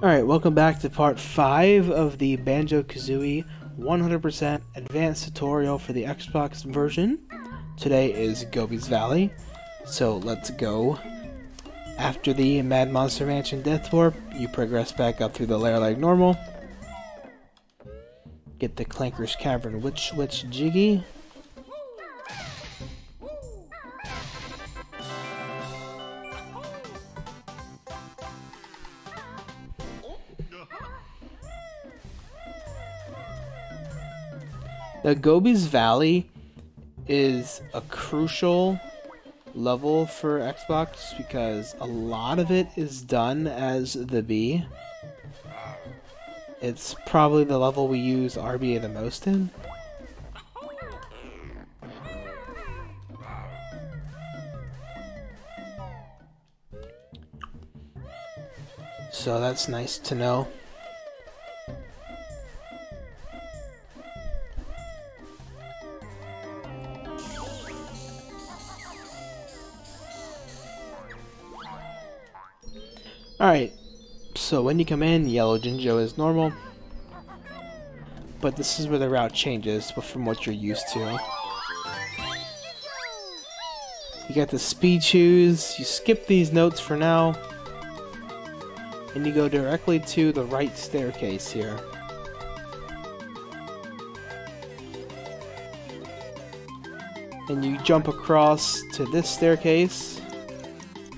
Alright, welcome back to part 5 of the Banjo-Kazooie 100% advanced tutorial for the Xbox version. Today is Gobis Valley, so let's go. After the Mad Monster Mansion Death Warp, you progress back up through the lair like normal. Get the Clanker's Cavern Witch Jiggy. The Gobis Valley is a crucial level for Xbox because a lot of it is done as the B. It's probably the level we use RBA the most in. So that's nice to know. Alright, so when you come in, Yellow Jinjo is normal, but this is where the route changes from what you're used to. You got the speed shoes, you skip these notes for now, and you go directly to the right staircase here. And you jump across to this staircase,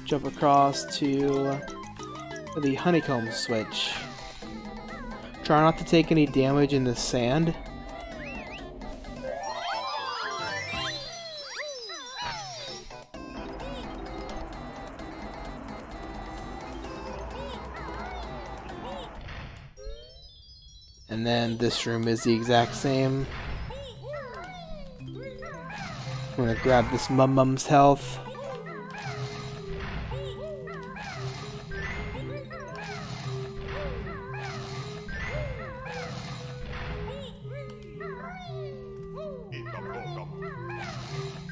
jump across to the honeycomb switch. Try not to take any damage in the sand. And then this room is the exact same. I'm gonna grab this Mum's health.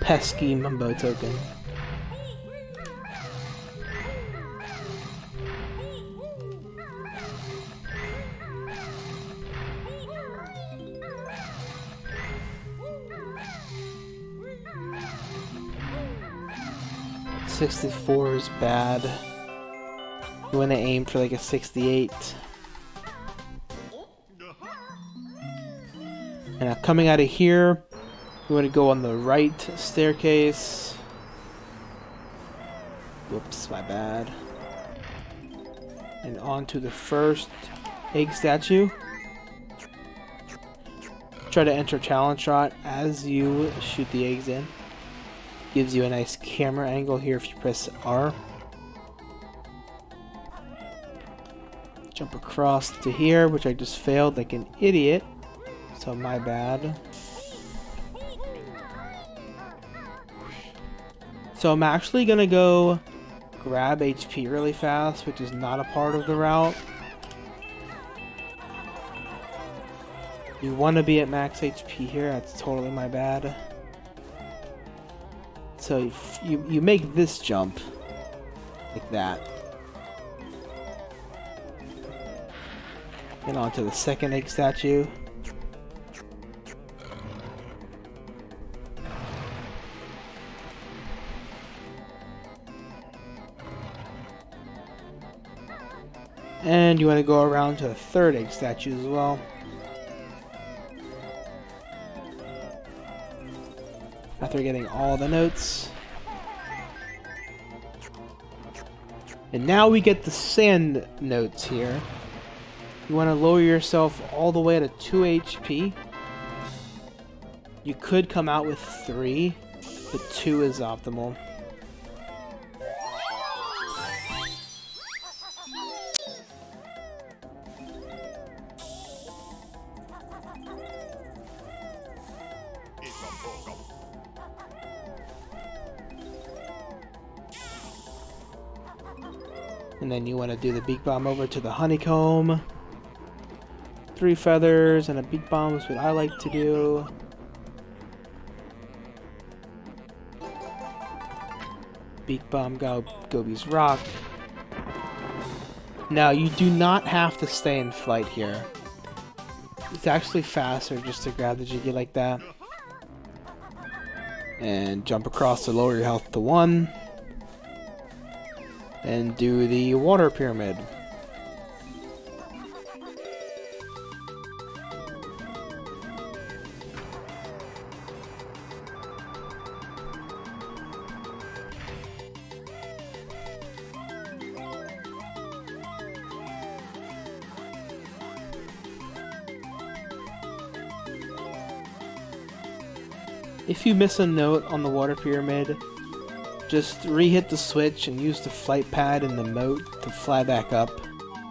Pesky Mumbo token. $64 is bad. You want to aim for like a 68. And now coming out of here, you want to go on the right staircase. Whoops, my bad. And on to the first egg statue. Try to enter challenge shot as you shoot the eggs in. Gives you a nice camera angle here if you press R. Jump across to here, which I just failed like an idiot. So my bad. So I'm actually gonna go grab HP really fast, which is not a part of the route. You want to be at max HP here, that's totally my bad. So you make this jump like that. And onto the second egg statue. And you want to go around to the third egg statue as well. After getting all the notes. And now we get the sand notes here. You want to lower yourself all the way to 2 HP. You could come out with 3, but 2 is optimal. And then you want to do the beak bomb over to the honeycomb. 3 feathers and a beak bomb is what I like to do. Beak bomb, Gobis rock. Now, you do not have to stay in flight here. It's actually faster just to grab the Jiggy like that. And jump across to lower your health to 1. And do the water pyramid. If you miss a note on the water pyramid, just re-hit the switch and use the flight pad in the moat to fly back up.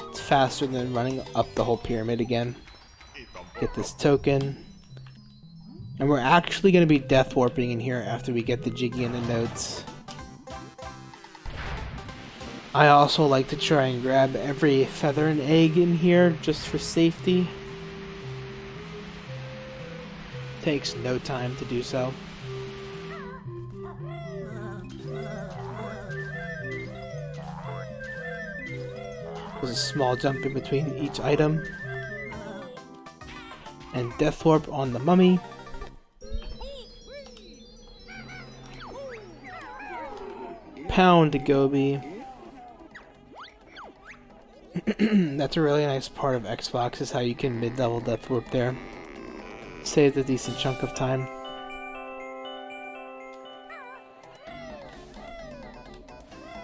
It's faster than running up the whole pyramid again. Get this token. And we're actually going to be death warping in here after we get the Jiggy and the notes. I also like to try and grab every feather and egg in here just for safety. Takes no time to do so. There's a small jump in between each item. And Death Warp on the mummy. Pound Gobi. That's a really nice part of Xbox, is how you can mid-level Death Warp there. Saves a decent chunk of time.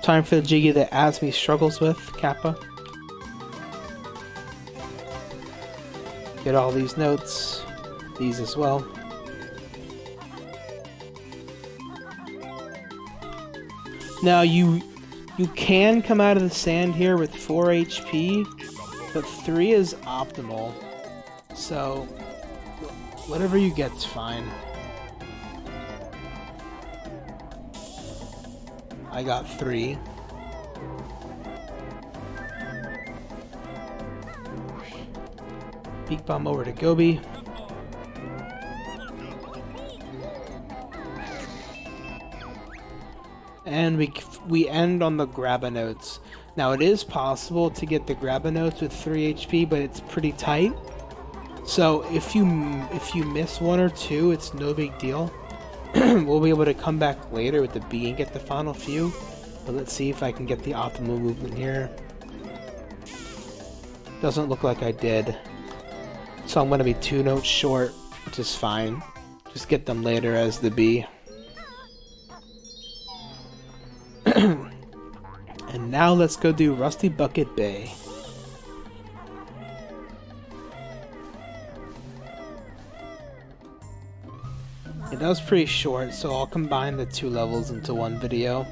Time for the Jiggy that Asmi struggles with, Kappa. Get all these notes, these as well. Now you can come out of the sand here with 4 HP, but 3 is optimal. So whatever you get's fine. I got 3. Peak bomb over to Gobi. And we end on the Grabba notes. Now it is possible to get the Grabba notes with 3 HP, but it's pretty tight. So if you miss 1 or 2, it's no big deal. We'll be able to come back later with the B and get the final few. But let's see if I can get the optimal movement here. Doesn't look like I did. So I'm going to be 2 notes short, which is fine. Just get them later as the B. And now let's go do Rusty Bucket Bay. That was pretty short, so I'll combine the 2 levels into 1 video.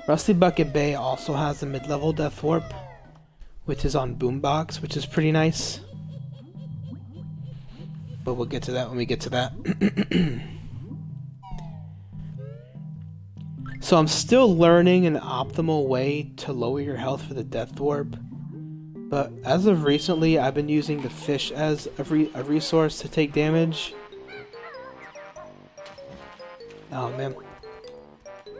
Rusty Bucket Bay also has a mid-level Death Warp, which is on Boombox, which is pretty nice. But we'll get to that when we get to that. So I'm still learning an optimal way to lower your health for the Death Warp. But as of recently, I've been using the fish as a resource to take damage. Oh man.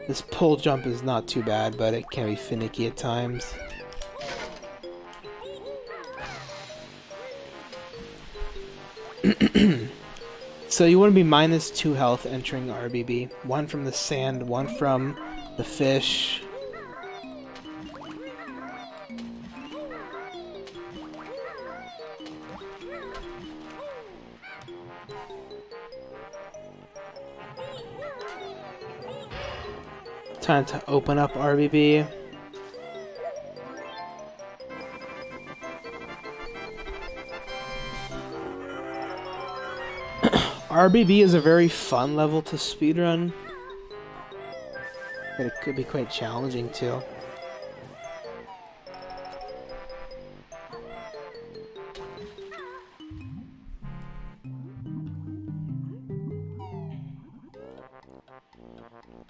This pull jump is not too bad, but it can be finicky at times. So you want to be -2 health entering RBB. 1 from the sand, 1 from the fish. Time to open up RBB. RBB is a very fun level to speedrun, but it could be quite challenging too.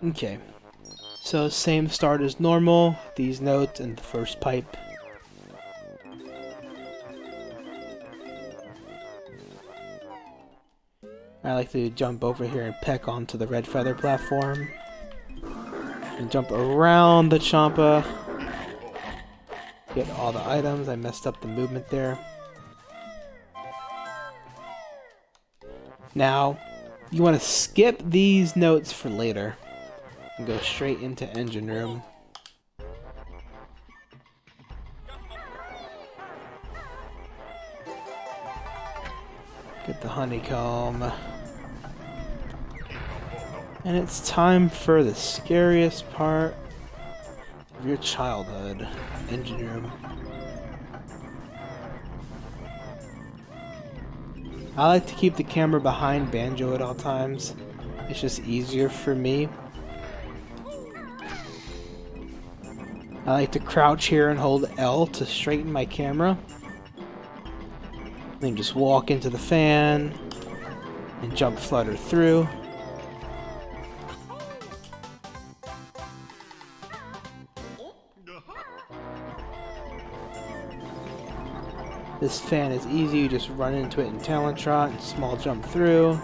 Okay, so same start as normal, these notes and the first pipe. I like to jump over here and peck onto the red feather platform. And jump around the Champa. Get all the items. I messed up the movement there. Now, you want to skip these notes for later. And go straight into engine room. Get the honeycomb. And it's time for the scariest part of your childhood, engine room. I like to keep the camera behind Banjo at all times. It's just easier for me. I like to crouch here and hold L to straighten my camera. Then just walk into the fan and jump flutter through. This fan is easy, you just run into it in Talon Trot and small jump through.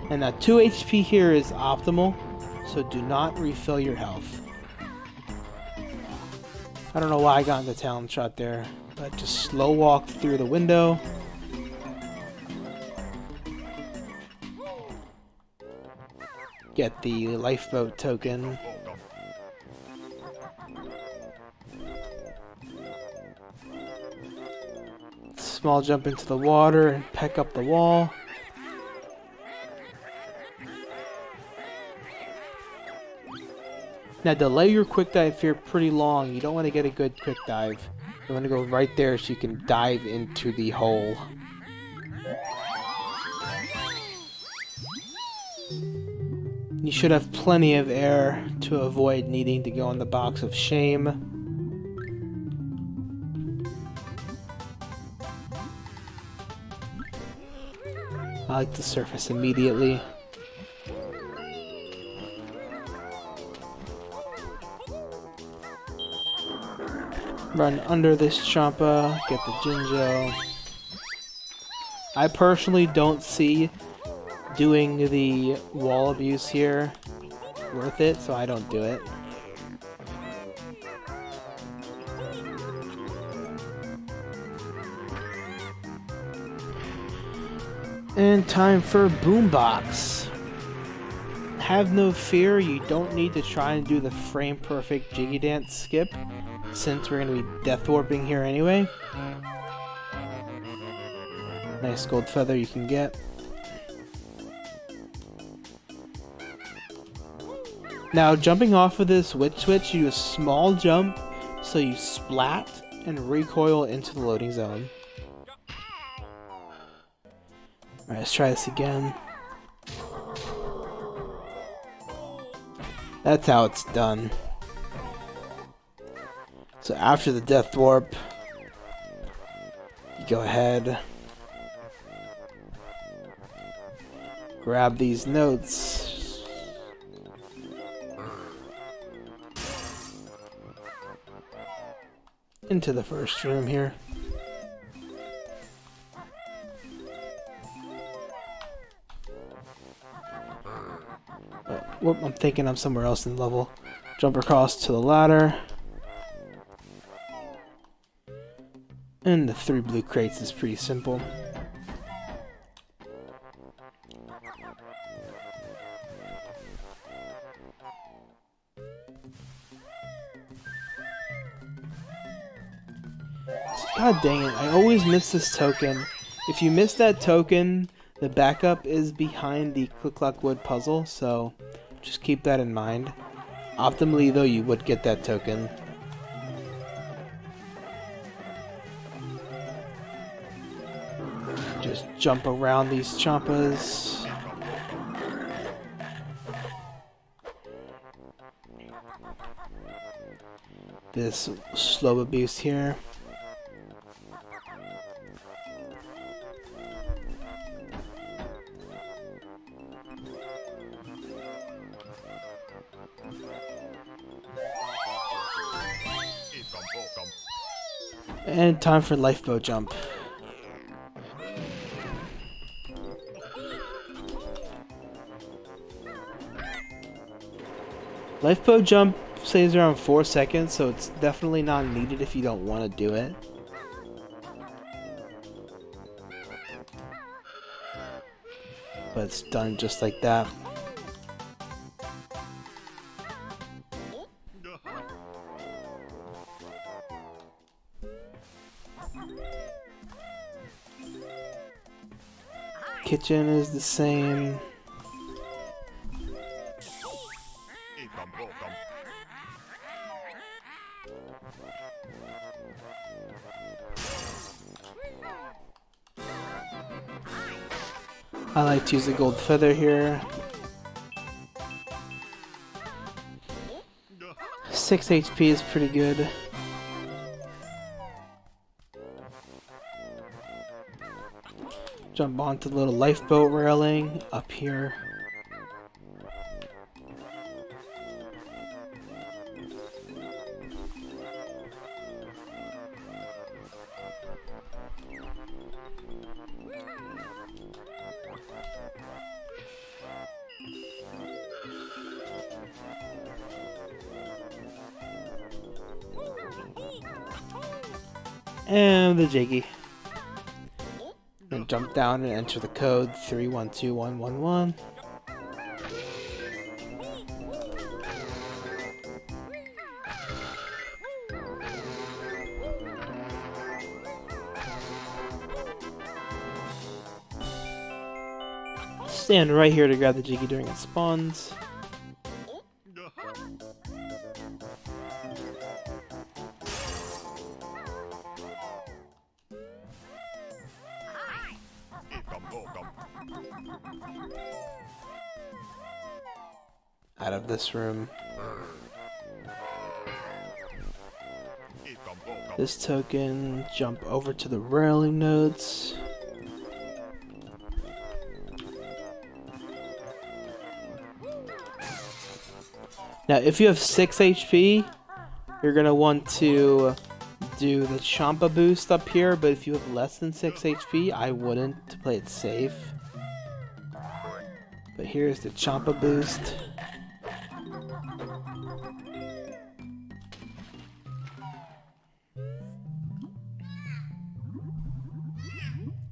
And now 2 HP here is optimal, so do not refill your health. I don't know why I got into Talon Trot there, but just slow walk through the window. Get the lifeboat token. Small jump into the water and peck up the wall. Now delay your quick dive here pretty long. You don't want to get a good quick dive. You want to go right there so you can dive into the hole. You should have plenty of air to avoid needing to go in the box of shame. I like the surface immediately. Run under this Champa, get the Jinjo. I personally don't see doing the wall abuse here worth it, so I don't do it. And time for Boombox. Have no fear, you don't need to try and do the frame perfect Jiggy Dance skip, since we're going to be death warping here anyway. Nice gold feather you can get. Now jumping off of this witch switch, you do a small jump so you splat and recoil into the loading zone. Alright, let's try this again. That's how it's done. So after the death warp, you go ahead, grab these notes, into the first room here. Whoop, I'm thinking I'm somewhere else in the level. Jump across to the ladder. And the 3 blue crates is pretty simple. God dang it, I always miss this token. If you miss that token, the backup is behind the Click Clock Wood puzzle, so just keep that in mind. Optimally though, you would get that token. Just jump around these Champas. This slow abuse here. And time for lifeboat jump. Lifeboat jump stays around 4 seconds, so it's definitely not needed if you don't want to do it. But it's done just like that. Kitchen is the same. I like to use the gold feather here. 6 HP is pretty good. Jump onto the little lifeboat railing up here. And the Jiggy. And jump down and enter the code 312111. Stand right here to grab the Jiggy during it spawns. Out of this room. This token, jump over to the railing nodes. Now, if you have 6 HP, you're gonna want to do the Champa boost up here, but if you have less than 6 HP, I wouldn't, to play it safe. But here's the Champa boost.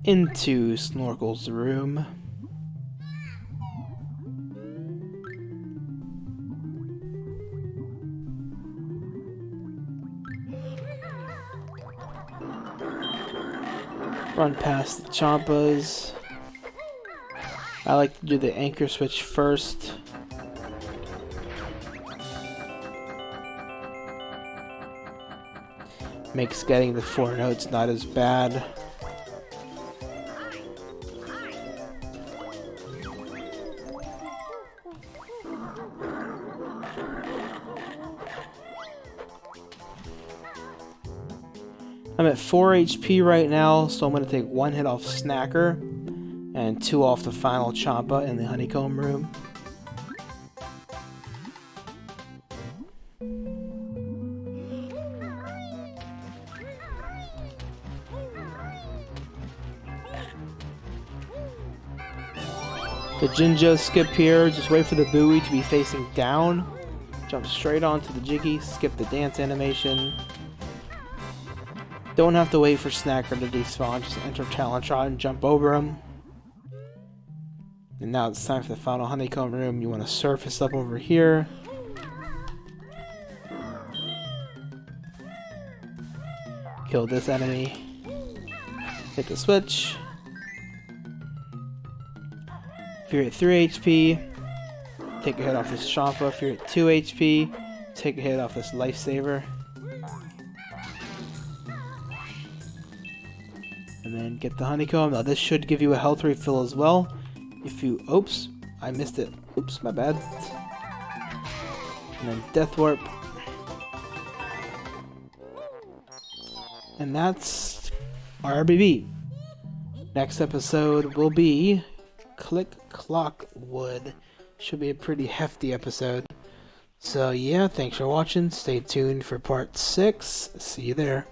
Into Snorkel's room. Run past the Champas. I like to do the anchor switch first. Makes getting the 4 notes not as bad. I'm at 4 HP right now, so I'm going to take 1 hit off Snacker and 2 off the final Champa in the honeycomb room. The Jinjo skip here, just wait for the buoy to be facing down. Jump straight onto the Jiggy, skip the dance animation. Don't have to wait for Snacker to despawn, just enter Talon Trot and jump over him. And now it's time for the final honeycomb room. You want to surface up over here. Kill this enemy. Hit the switch. If you're at 3 HP, take a hit off this Champa. If you're at 2 HP, take a hit off this Lifesaver. And then get the honeycomb. Now this should give you a health refill as well. If you, oops, I missed it. Oops, my bad. And then Death Warp. And that's RBB. Next episode will be Click Clock Wood. Should be a pretty hefty episode. So yeah, thanks for watching. Stay tuned for part 6. See you there.